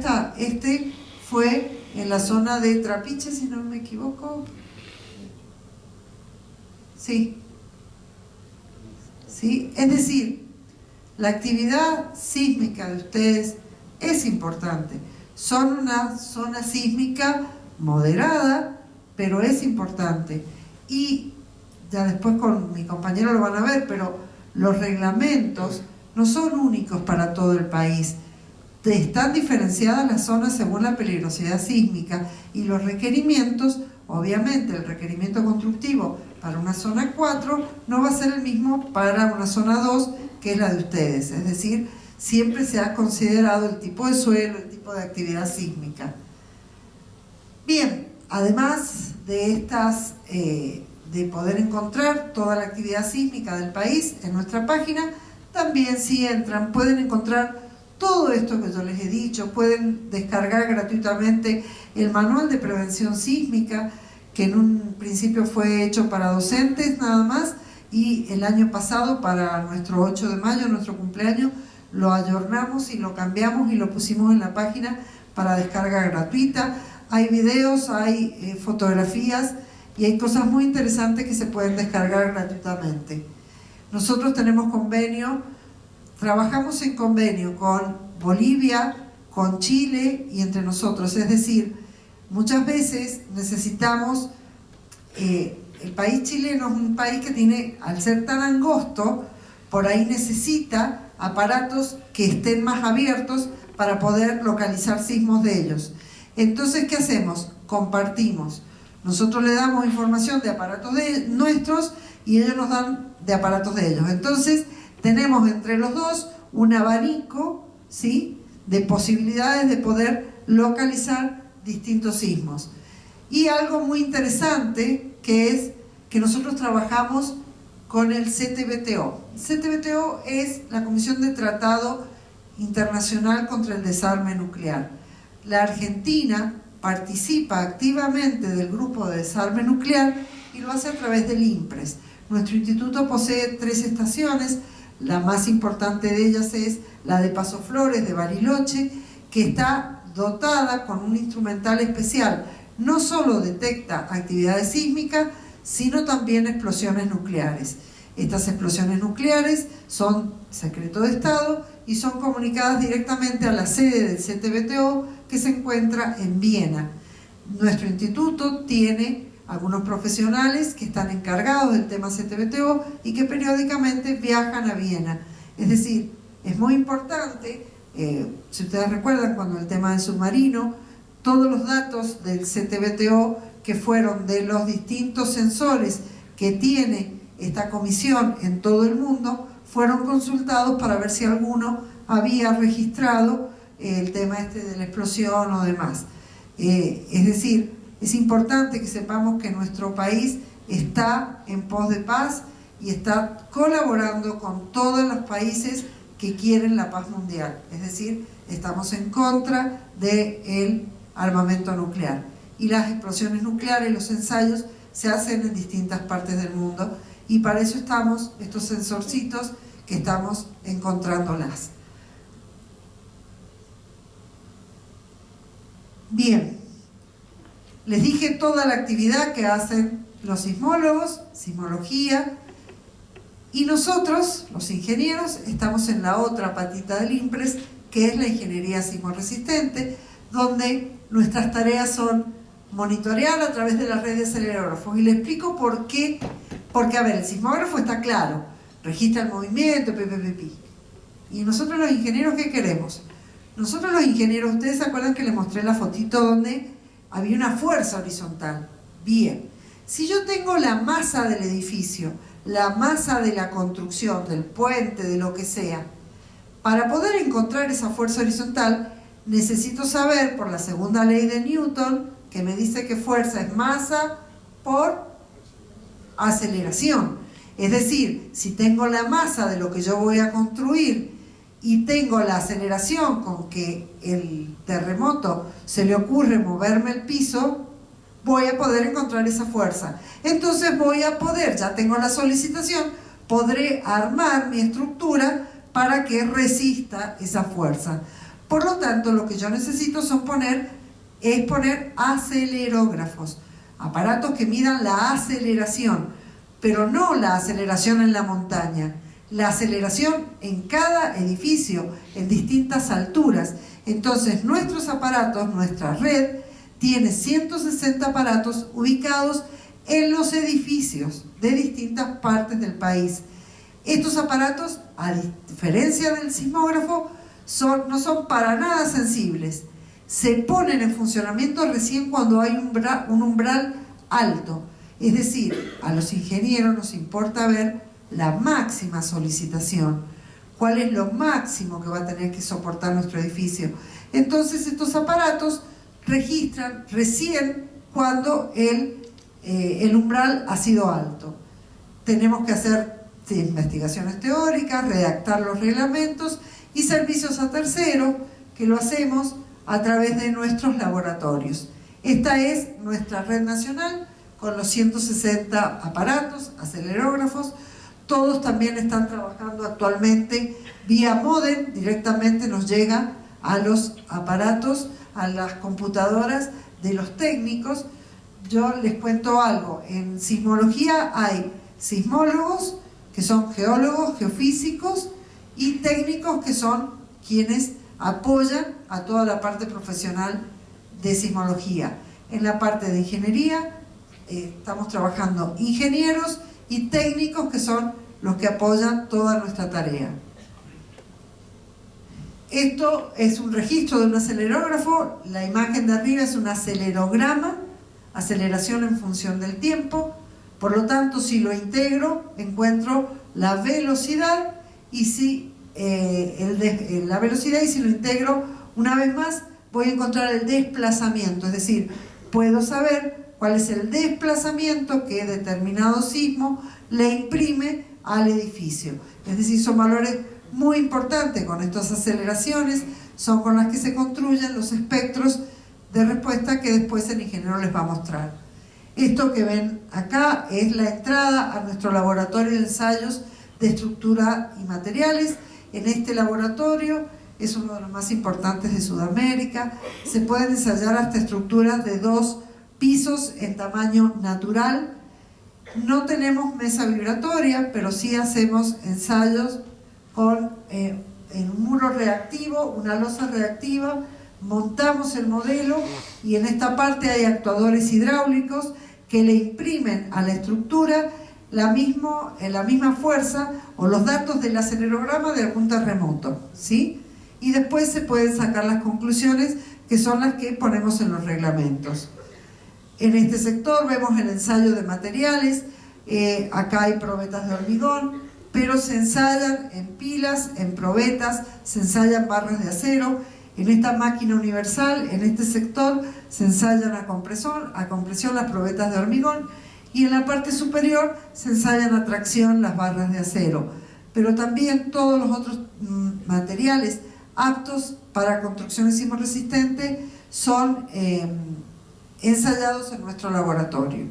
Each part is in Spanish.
está, este fue en la zona de Trapiche, si no me equivoco. Sí. ¿Sí? Es decir, la actividad sísmica de ustedes es importante. Son una zona sísmica moderada, pero es importante. Y ya después con mi compañero lo van a ver, pero los reglamentos no son únicos para todo el país. Están diferenciadas las zonas según la peligrosidad sísmica y los requerimientos, obviamente el requerimiento constructivo para una zona 4 no va a ser el mismo para una zona 2, que es la de ustedes. Es decir, siempre se ha considerado el tipo de suelo, el tipo de actividad sísmica. Bien, además de estas, de poder encontrar toda la actividad sísmica del país en nuestra página, también si entran pueden encontrar todo esto que yo les he dicho, pueden descargar gratuitamente el manual de prevención sísmica, que en un principio fue hecho para docentes nada más, y el año pasado, para nuestro 8 de mayo, nuestro cumpleaños, lo ayornamos y lo cambiamos y lo pusimos en la página para descarga gratuita. Hay videos, hay fotografías y hay cosas muy interesantes que se pueden descargar gratuitamente. Nosotros tenemos convenio, trabajamos en convenio con Bolivia, con Chile y entre nosotros, es decir, muchas veces necesitamos, el país chileno es un país que tiene, al ser tan angosto, por ahí necesita aparatos que estén más abiertos para poder localizar sismos de ellos. Entonces, ¿qué hacemos? Compartimos. Nosotros le damos información de aparatos de nuestros y ellos nos dan de aparatos de ellos. Entonces, tenemos entre los dos un abanico, ¿sí?, de posibilidades de poder localizar distintos sismos. Y algo muy interesante que es que nosotros trabajamos con el CTBTO. CTBTO es la Comisión de Tratado Internacional contra el Desarme Nuclear. La Argentina participa activamente del grupo de desarme nuclear y lo hace a través del INPRES. Nuestro instituto posee 3 estaciones, la más importante de ellas es la de Paso Flores, de Bariloche, que está dotada con un instrumental especial. No solo detecta actividades sísmicas, sino también explosiones nucleares. Estas explosiones nucleares son secreto de Estado y son comunicadas directamente a la sede del CTBTO, que se encuentra en Viena. Nuestro instituto tiene algunos profesionales que están encargados del tema CTBTO y que periódicamente viajan a Viena. Es decir, es muy importante, si ustedes recuerdan cuando el tema del submarino, todos los datos del CTBTO que fueron de los distintos sensores que tiene esta comisión en todo el mundo, fueron consultados para ver si alguno había registrado el tema de la explosión o demás. Es decir, es importante que sepamos que nuestro país está en pos de paz y está colaborando con todos los países que quieren la paz mundial. Es decir, estamos en contra del armamento nuclear. Y las explosiones nucleares, los ensayos, se hacen en distintas partes del mundo y para eso estamos, estos sensorcitos que estamos encontrándolas. Bien, les dije toda la actividad que hacen los sismólogos, sismología, y nosotros, los ingenieros, estamos en la otra patita del INPRES, que es la ingeniería sismoresistente, donde nuestras tareas son monitorear a través de la red de acelerógrafos. Y le explico por qué. Porque, a ver, el sismógrafo está claro, registra el movimiento, y nosotros los ingenieros, ¿qué queremos? Nosotros los ingenieros, ¿ustedes se acuerdan que les mostré la fotito donde había una fuerza horizontal? Bien, si yo tengo la masa del edificio, la masa de la construcción, del puente, de lo que sea, para poder encontrar esa fuerza horizontal, necesito saber, por la segunda ley de Newton, que me dice que fuerza es masa por aceleración. Es decir, si tengo la masa de lo que yo voy a construir y tengo la aceleración con que el terremoto se le ocurre moverme el piso, voy a poder encontrar esa fuerza. Entonces voy a poder, ya tengo la solicitación, podré armar mi estructura para que resista esa fuerza. Por lo tanto, lo que yo necesito es poner acelerógrafos, aparatos que midan la aceleración, pero no la aceleración en la montaña, la aceleración en cada edificio, en distintas alturas. Entonces, nuestros aparatos, nuestra red, tiene 160 aparatos ubicados en los edificios de distintas partes del país. Estos aparatos, a diferencia del sismógrafo, no son para nada sensibles. Se ponen en funcionamiento recién cuando hay un umbral alto. Es decir, a los ingenieros nos importa ver la máxima solicitación, cuál es lo máximo que va a tener que soportar nuestro edificio. Entonces estos aparatos registran recién cuando el umbral ha sido alto. Tenemos que hacer investigaciones teóricas, redactar los reglamentos y servicios a terceros, que lo hacemos a través de nuestros laboratorios. Esta es nuestra red nacional con los 160 aparatos, acelerógrafos. Todos también están trabajando actualmente vía módem, directamente nos llega a los aparatos, a las computadoras de los técnicos. Yo les cuento algo, en sismología hay sismólogos, que son geólogos, geofísicos, y técnicos, que son quienes apoyan a toda la parte profesional de sismología. En la parte de ingeniería estamos trabajando ingenieros y técnicos, que son los que apoyan toda nuestra tarea. Esto es un registro de un acelerógrafo. La imagen de arriba es un acelerograma, aceleración en función del tiempo. Por lo tanto, si lo integro, encuentro la velocidad, y si la velocidad, y si lo integro una vez más, voy a encontrar el desplazamiento. Es decir, puedo saber cuál es el desplazamiento que determinado sismo le imprime al edificio. Es decir, son valores muy importantes. Con estas aceleraciones son con las que se construyen los espectros de respuesta que después el ingeniero les va a mostrar. Esto que ven acá es la entrada a nuestro laboratorio de ensayos de estructura y materiales. En este laboratorio es uno de los más importantes de Sudamérica. Se pueden ensayar hasta estructuras de 2 pisos en tamaño natural. No tenemos mesa vibratoria, pero sí hacemos ensayos con en un muro reactivo, una losa reactiva. Montamos el modelo y en esta parte hay actuadores hidráulicos que le imprimen a la estructura la misma fuerza o los datos del acelerograma de algún terremoto, ¿sí? Y después se pueden sacar las conclusiones, que son las que ponemos en los reglamentos. En este sector vemos el ensayo de materiales. Acá hay probetas de hormigón, pero se ensayan en pilas, en probetas, se ensayan barras de acero. En esta máquina universal, en este sector, se ensayan a compresión las probetas de hormigón, y en la parte superior se ensayan a tracción las barras de acero. Pero también todos los otros materiales aptos para construcciones sismoresistentes son ensayados en nuestro laboratorio.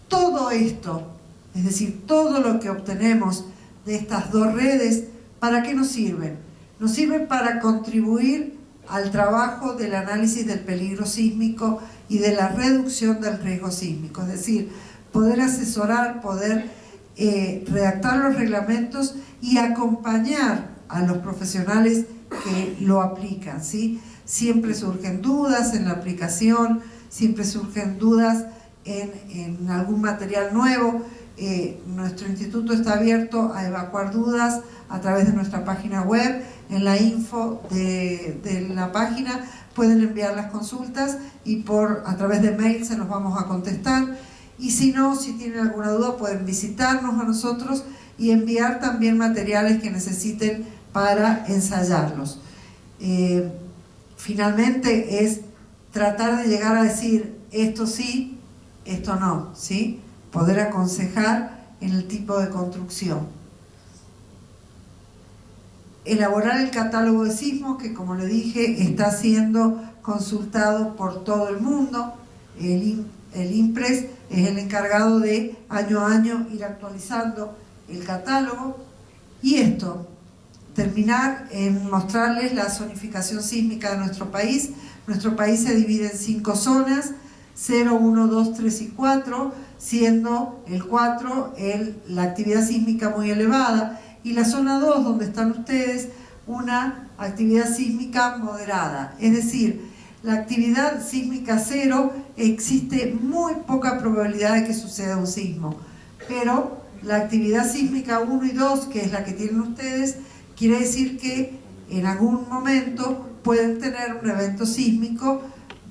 Todo esto, es decir, todo lo que obtenemos de estas 2 redes, ¿para qué nos sirven? Nos sirven para contribuir al trabajo del análisis del peligro sísmico y de la reducción del riesgo sísmico. Es decir, poder asesorar, poder redactar los reglamentos y acompañar a los profesionales que lo aplican, ¿sí? Siempre surgen dudas en la aplicación, siempre surgen dudas en algún material nuevo. Nuestro instituto está abierto a evacuar dudas a través de nuestra página web. En la info de la página pueden enviar las consultas y a través de mail se los vamos a contestar. Y si no, si tienen alguna duda, pueden visitarnos a nosotros y enviar también materiales que necesiten para ensayarlos. Finalmente es tratar de llegar a decir esto sí, esto no, ¿sí? Poder aconsejar en el tipo de construcción. Elaborar el catálogo de sismos, que como le dije está siendo consultado por todo el mundo. El INPRES es el encargado de año a año ir actualizando el catálogo. Y esto terminar en mostrarles la zonificación sísmica de nuestro país. Nuestro país se divide en 5 zonas, 0, 1, 2, 3 y 4, siendo el 4 la actividad sísmica muy elevada, y la zona 2, donde están ustedes, una actividad sísmica moderada. Es decir, la actividad sísmica 0, existe muy poca probabilidad de que suceda un sismo, pero la actividad sísmica 1 y 2, que es la que tienen ustedes, quiere decir que en algún momento pueden tener un evento sísmico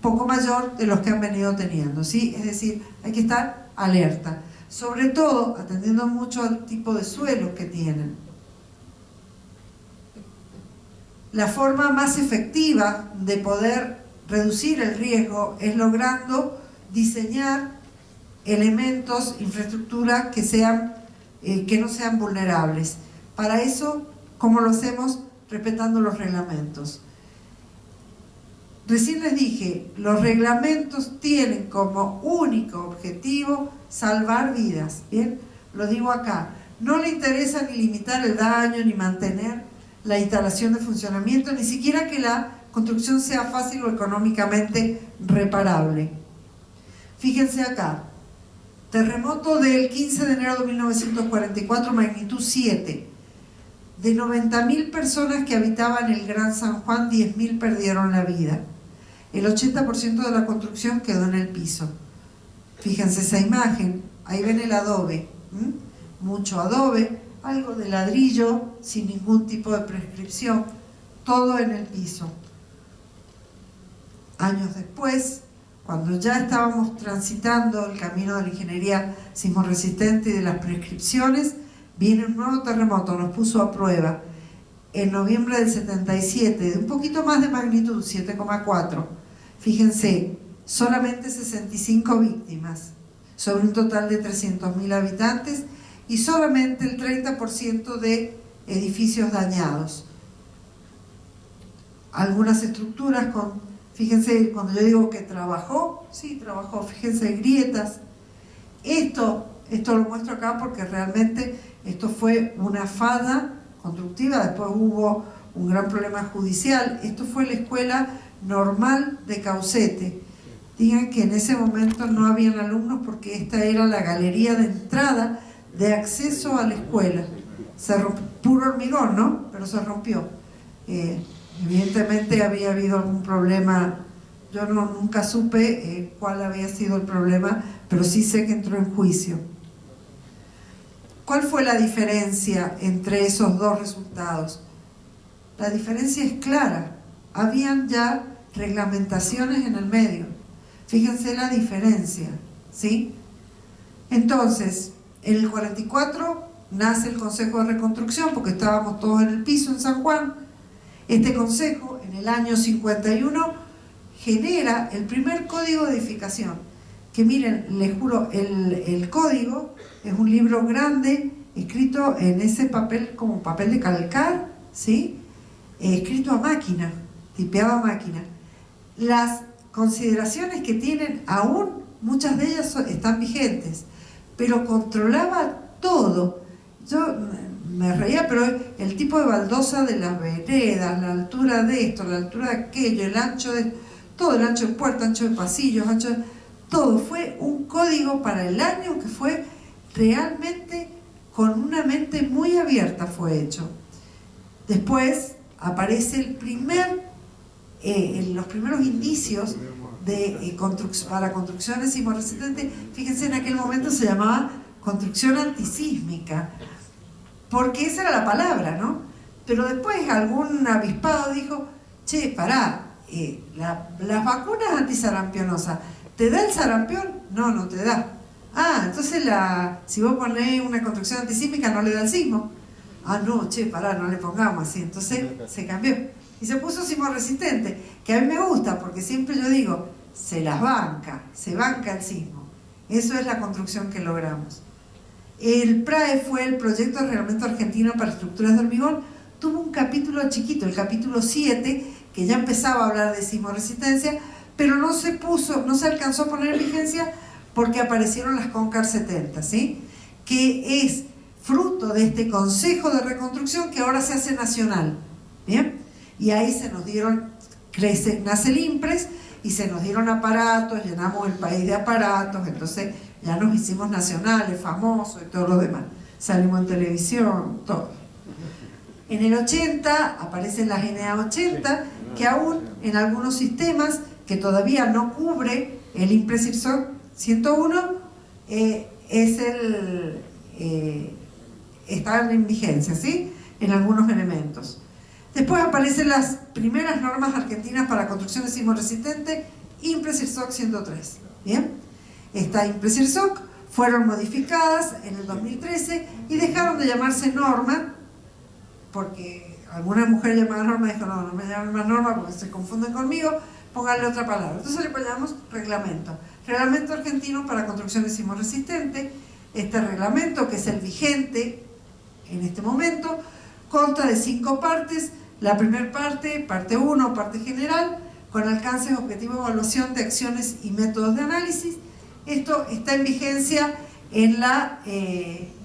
poco mayor de los que han venido teniendo, ¿sí? Es decir, hay que estar alerta, sobre todo atendiendo mucho al tipo de suelos que tienen. La forma más efectiva de poder reducir el riesgo es logrando diseñar elementos, infraestructura que no sean vulnerables. Para eso, ¿cómo lo hacemos? Respetando los reglamentos. Recién les dije, los reglamentos tienen como único objetivo salvar vidas, ¿bien? Lo digo acá, no le interesa ni limitar el daño, ni mantener la instalación de funcionamiento, ni siquiera que la construcción sea fácil o económicamente reparable. Fíjense acá, terremoto del 15 de enero de 1944, magnitud 7. De 90.000 personas que habitaban el Gran San Juan, 10.000 perdieron la vida. El 80% de la construcción quedó en el piso. Fíjense esa imagen, ahí ven el adobe, mucho adobe, algo de ladrillo, sin ningún tipo de prescripción, todo en el piso. Años después, cuando ya estábamos transitando el camino de la ingeniería sismorresistente y de las prescripciones, viene un nuevo terremoto, nos puso a prueba. En noviembre del 77, de un poquito más de magnitud, 7,4. Fíjense, solamente 65 víctimas, sobre un total de 300.000 habitantes, y solamente el 30% de edificios dañados. Algunas estructuras fíjense, cuando yo digo que trabajó, sí, trabajó, fíjense, grietas. Esto lo muestro acá porque realmente esto fue una falla constructiva, después hubo un gran problema judicial. Esto fue la Escuela Normal de Caucete. Digan que en ese momento no habían alumnos porque esta era la galería de entrada de acceso a la escuela. Se rompió, puro hormigón, ¿no? Pero se rompió. Evidentemente había habido algún problema, yo nunca supe cuál había sido el problema, pero sí sé que entró en juicio. ¿Cuál fue la diferencia entre esos dos resultados? La diferencia es clara, habían ya reglamentaciones en el medio. Fíjense la diferencia, ¿sí? Entonces, en el 44 nace el Consejo de Reconstrucción, porque estábamos todos en el piso en San Juan. Este consejo, en el año 51, genera el primer código de edificación, que miren, les juro, el código es un libro grande, escrito en ese papel, como papel de calcar, ¿sí? Escrito a máquina, tipeado a máquina. Las consideraciones que tienen aún, muchas de ellas están vigentes, pero controlaba todo. Yo me reía, pero el tipo de baldosa de las veredas, la altura de esto, la altura de aquello, el ancho de todo, el ancho de puerta, ancho de pasillos, todo fue un código para el año que fue realmente con una mente muy abierta fue hecho. Después aparece los primeros indicios para construcciones sismorresistentes. Fíjense, en aquel momento se llamaba construcción antisísmica, porque esa era la palabra, ¿no? Pero después algún avispado dijo, che, pará, las vacunas antisarampionosas, ¿te da el sarampión? No, no te da. Ah, entonces si vos ponés una construcción antisísmica no le da el sismo. Ah, no, che, pará, no le pongamos así. Entonces se cambió y se puso sismorresistente, que a mí me gusta porque siempre yo digo, se banca el sismo. Eso es la construcción que logramos. El PRAE fue el Proyecto de Reglamento Argentino para Estructuras de Hormigón. Tuvo un capítulo chiquito, el capítulo 7, que ya empezaba a hablar de sismoresistencia, pero no se alcanzó a poner en vigencia porque aparecieron las CONCAR 70, ¿sí? Que fruto de este Consejo de Reconstrucción que ahora se hace nacional. ¿Bien? Y ahí se nos dieron, nace el IMPRES y se nos dieron aparatos, llenamos el país de aparatos, entonces ya nos hicimos nacionales, famosos y todo lo demás. Salimos en televisión, todo. En el 80 aparece la GNA 80, que aún en algunos sistemas que todavía no cubre el IMPRES IRSOC 101, está en vigencia, ¿sí? En algunos elementos. Después aparecen las primeras normas argentinas para construcciones sismoresistentes, IMPRES IRSOC 103. ¿Bien? Esta IMPRES IRSOC fueron modificadas en el 2013 y dejaron de llamarse norma, porque alguna mujer llamada norma dijo, no me llamen más norma porque se confunden conmigo, pónganle otra palabra. Entonces le llamamos reglamento. Reglamento argentino para construcciones sismoresistentes. Este reglamento, que es el vigente en este momento, consta de 5 partes. La primera parte, parte 1, parte general, con alcances, objetivos, evaluación de acciones y métodos de análisis. Esto está en vigencia en la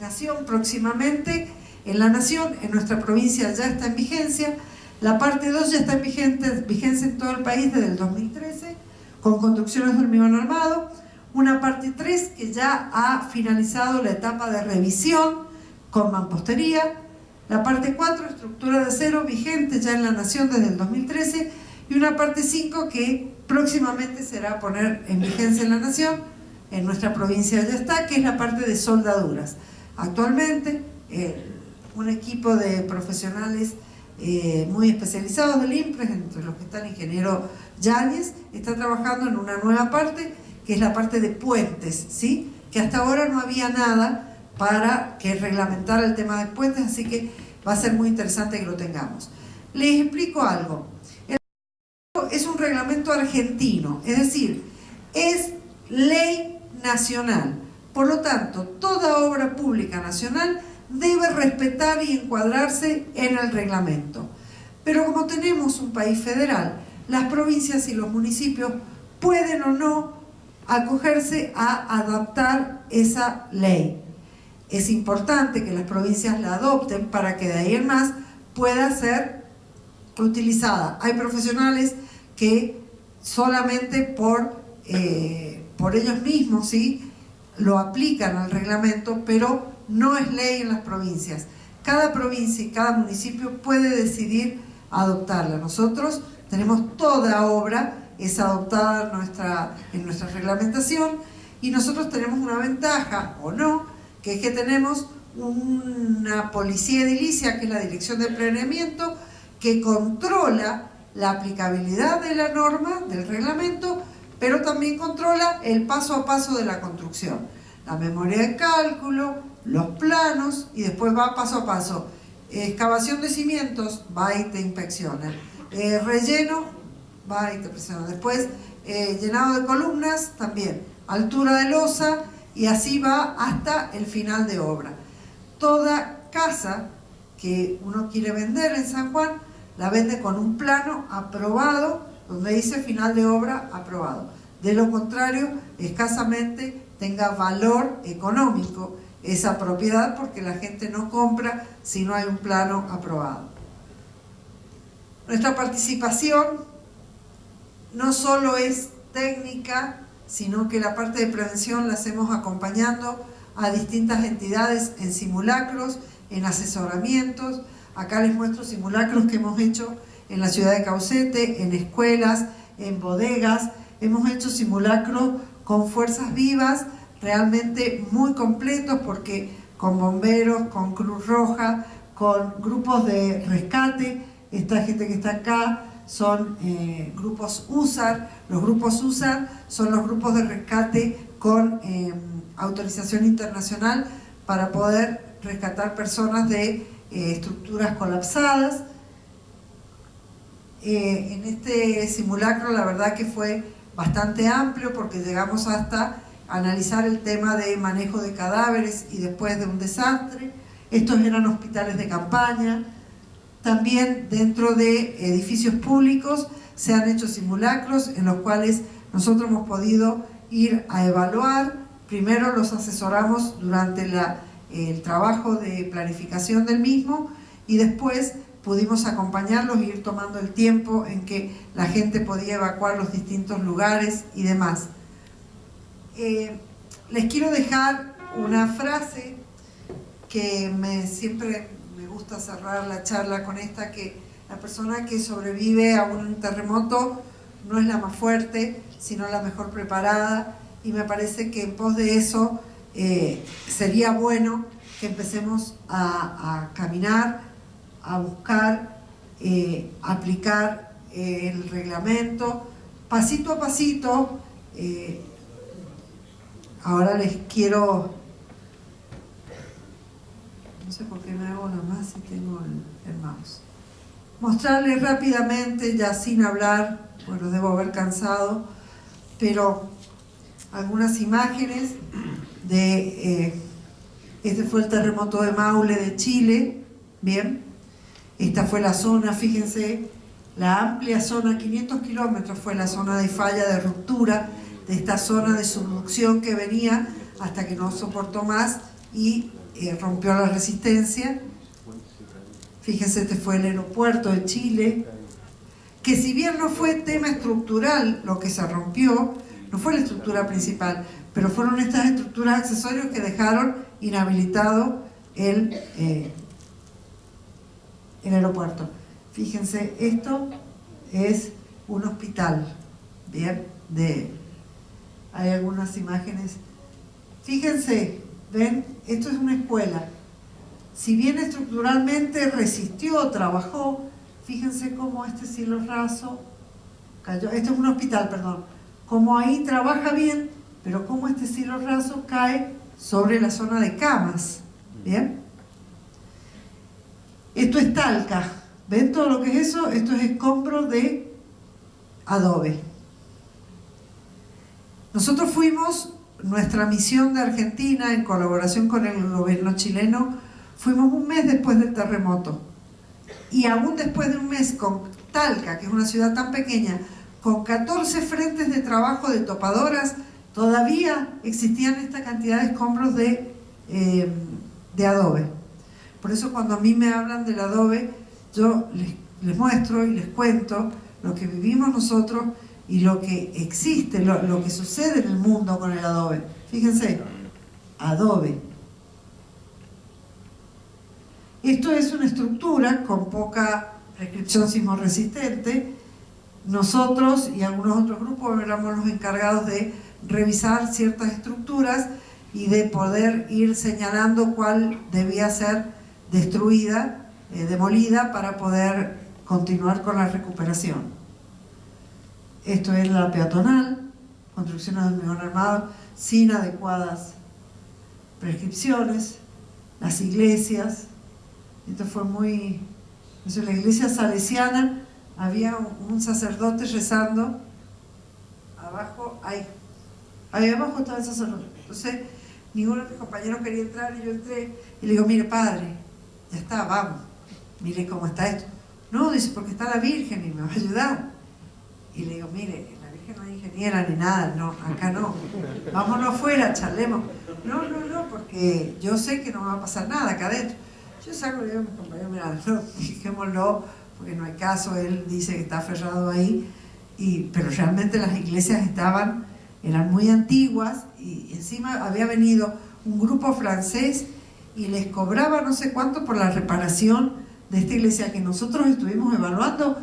Nación próximamente. En la Nación, en nuestra provincia ya está en vigencia. La parte 2 ya está en vigencia en todo el país desde el 2013, con construcciones de hormigón armado. Una parte 3 que ya ha finalizado la etapa de revisión con mampostería. La parte 4, estructura de acero, vigente ya en la Nación desde el 2013. Y una parte 5 que próximamente será poner en vigencia en la Nación, en nuestra provincia ya está, que es la parte de soldaduras. Actualmente, un equipo de profesionales muy especializados del IMPRES, entre los que está el ingeniero Yáñez, está trabajando en una nueva parte, que es la parte de puentes, ¿sí? Que hasta ahora no había nada para que reglamentara el tema de puentes, así que va a ser muy interesante que lo tengamos. Les explico algo. El reglamento es un reglamento argentino, es decir, es ley nacional. Por lo tanto, toda obra pública nacional debe respetar y encuadrarse en el reglamento. Pero como tenemos un país federal, las provincias y los municipios pueden o no acogerse a adaptar esa ley. Es importante que las provincias la adopten para que de ahí en más pueda ser utilizada. Hay profesionales que solamente por ellos mismos, ¿sí?, lo aplican al reglamento, pero no es ley en las provincias. Cada provincia y cada municipio puede decidir adoptarla. Nosotros tenemos toda obra, es adoptada en nuestra reglamentación, y nosotros tenemos una ventaja, o no, que es que tenemos una policía edilicia, que es la Dirección de Planeamiento, que controla la aplicabilidad de la norma, del reglamento, pero también controla el paso a paso de la construcción. La memoria de cálculo, los planos, y después va paso a paso. Excavación de cimientos, va y te inspecciona. Relleno, va y te presiona. Después, llenado de columnas, también. Altura de losa, y así va hasta el final de obra. Toda casa que uno quiere vender en San Juan, la vende con un plano aprobado, donde dice final de obra aprobado. De lo contrario, escasamente tenga valor económico esa propiedad, porque la gente no compra si no hay un plano aprobado. Nuestra participación no solo es técnica, sino que la parte de prevención la hacemos acompañando a distintas entidades en simulacros, en asesoramientos. Acá les muestro simulacros que hemos hecho en la ciudad de Caucete, en escuelas, en bodegas. Hemos hecho simulacros con fuerzas vivas, realmente muy completos, porque con bomberos, con Cruz Roja, con grupos de rescate. Esta gente que está acá son grupos USAR. Los grupos USAR son los grupos de rescate con autorización internacional para poder rescatar personas de estructuras colapsadas. En este simulacro la verdad que fue bastante amplio, porque llegamos hasta analizar el tema de manejo de cadáveres y después de un desastre. Estos eran hospitales de campaña. También dentro de edificios públicos se han hecho simulacros en los cuales nosotros hemos podido ir a evaluar. Primero los asesoramos durante el trabajo de planificación del mismo, y después pudimos acompañarlos e ir tomando el tiempo en que la gente podía evacuar los distintos lugares y demás. Les quiero dejar una frase que siempre me gusta cerrar la charla con esta, que la persona que sobrevive a un terremoto no es la más fuerte, sino la mejor preparada, y me parece que en pos de eso sería bueno que empecemos a caminar, a buscar, aplicar el reglamento, pasito a pasito. Ahora les quiero, no sé por qué me hago nomás si tengo el mouse, mostrarles rápidamente, ya sin hablar, pues los debo haber cansado, pero algunas imágenes de este fue el terremoto de Maule de Chile. Bien, esta fue la zona, fíjense, la amplia zona, 500 kilómetros fue la zona de falla, de ruptura de esta zona de subducción que venía hasta que no soportó más y rompió la resistencia. Fíjense, este fue el aeropuerto de Chile, que si bien no fue tema estructural lo que se rompió, no fue la estructura principal, pero fueron estas estructuras accesorias que dejaron inhabilitado el aeropuerto. Fíjense, esto es un hospital, bien, hay algunas imágenes. Fíjense, ven, esto es una escuela. Si bien estructuralmente resistió, trabajó, fíjense cómo este cielo raso cayó. Esto es un hospital, perdón. Como ahí trabaja bien, pero como este cielo raso cae sobre la zona de camas. ¿Bien? Esto es Talca. ¿Ven todo lo que es eso? Esto es escombro de adobe. Nosotros fuimos, nuestra misión de Argentina, en colaboración con el gobierno chileno, fuimos un mes después del terremoto. Y aún después de un mes, con Talca, que es una ciudad tan pequeña, con 14 frentes de trabajo de topadoras, todavía existían esta cantidad de escombros de adobe. Por eso cuando a mí me hablan del adobe, yo les muestro y les cuento lo que vivimos nosotros y lo que existe, lo que sucede en el mundo con el adobe. Fíjense, adobe. Esto es una estructura con poca prescripción sismorresistente. Nosotros y algunos otros grupos éramos los encargados de revisar ciertas estructuras y de poder ir señalando cuál debía ser destruida, demolida, para poder continuar con la recuperación. Esto es la peatonal, construcciones de hormigón armado sin adecuadas prescripciones, las iglesias. Esto fue muy... En la iglesia salesiana había un sacerdote rezando, abajo, ahí abajo estaba el sacerdote. Entonces ninguno de mis compañeros quería entrar y yo entré y le digo, mire padre, ya está, vamos, mire cómo está esto. No, dice, porque está la Virgen y me va a ayudar. Y le digo, mire, la Virgen no es ingeniera ni nada, no, acá no, vámonos afuera, charlemos. No, porque yo sé que no va a pasar nada acá adentro. Yo saco y le digo a mis compañeros, mira, no, dejémoslo, porque no hay caso, él dice que está aferrado ahí, pero realmente las iglesias eran muy antiguas, y encima había venido un grupo francés y les cobraba no sé cuánto por la reparación de esta iglesia que nosotros estuvimos evaluando,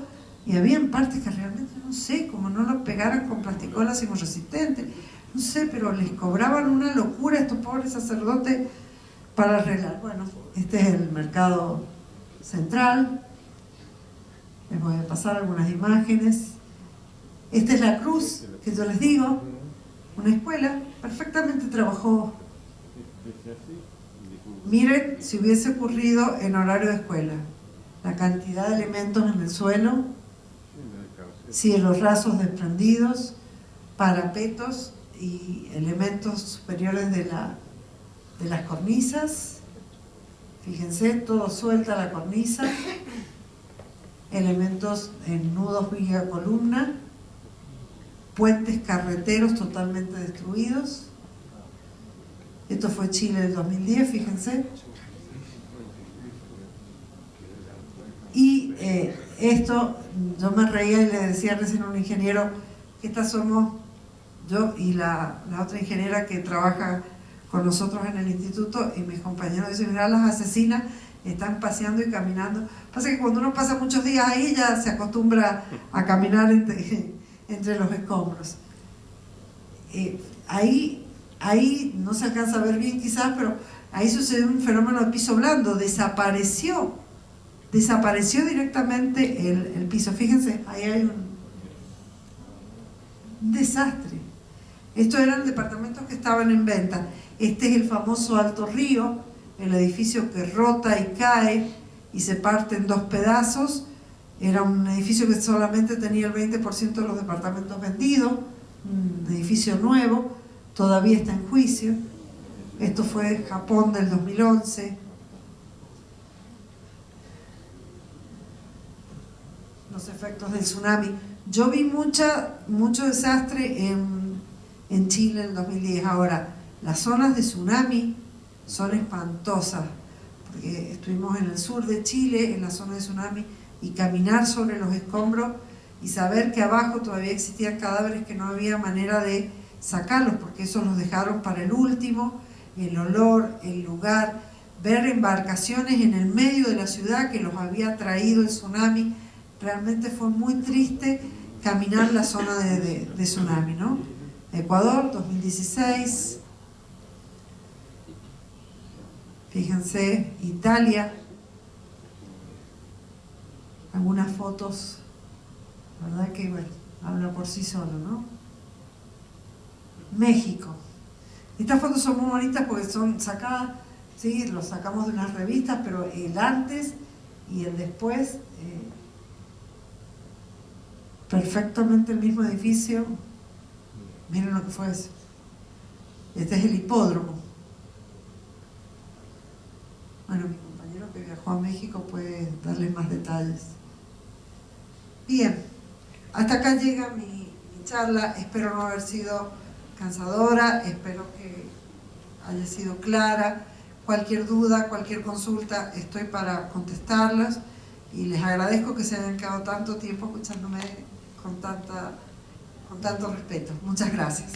y había partes que realmente no sé, como no lo pegaran con plasticola sismorresistente, no sé, pero les cobraban una locura a estos pobres sacerdotes para arreglar. Bueno, este es el mercado central. Les voy a pasar algunas imágenes. Esta es la cruz que yo les digo, una escuela, perfectamente trabajó. Miren si hubiese ocurrido en horario de escuela, la cantidad de elementos en el suelo, cielos rasos desprendidos, parapetos y elementos superiores de las cornisas. Fíjense, todo suelta la cornisa, elementos en nudos, viga, columna, puentes carreteros totalmente destruidos. Esto fue Chile del 2010, fíjense. Y esto, yo me reía y le decía recién a un ingeniero que estas somos yo y la otra ingeniera que trabaja con nosotros en el instituto, y mis compañeros dicen, mirá, las asesinas están paseando y caminando. Pasa que cuando uno pasa muchos días ahí ya se acostumbra a caminar entre los escombros. Ahí no se alcanza a ver bien quizás, pero ahí sucedió un fenómeno de piso blando, desapareció directamente el piso. Fíjense, ahí hay un desastre. Estos eran departamentos que estaban en venta. Este es el famoso Alto Río, el edificio que rota y cae y se parte en dos pedazos. Era un edificio que solamente tenía el 20% de los departamentos vendidos, un edificio nuevo, todavía está en juicio. Esto fue Japón del 2011. Los efectos del tsunami. Yo vi mucho desastre en Chile en el 2010. Ahora, las zonas de tsunami son espantosas, porque estuvimos en el sur de Chile, en la zona de tsunami, y caminar sobre los escombros y saber que abajo todavía existían cadáveres que no había manera de sacarlos, porque esos los dejaron para el último, el olor, el lugar, ver embarcaciones en el medio de la ciudad que los había traído el tsunami. Realmente fue muy triste caminar la zona de tsunami, ¿no? Ecuador, 2016. Fíjense, Italia. Algunas fotos, ¿verdad? Que bueno, habla por sí solo, ¿no? México. Estas fotos son muy bonitas porque son sacadas, sí, los sacamos de unas revistas, pero el antes y el después, perfectamente el mismo edificio. Miren lo que fue eso. Este es el hipódromo. Bueno, mi compañero que viajó a México puede darles más detalles. Bien, hasta acá llega mi charla. Espero no haber sido cansadora, espero que haya sido clara. Cualquier duda, cualquier consulta, estoy para contestarlas, y les agradezco que se hayan quedado tanto tiempo escuchándome con tanto respeto. Muchas gracias.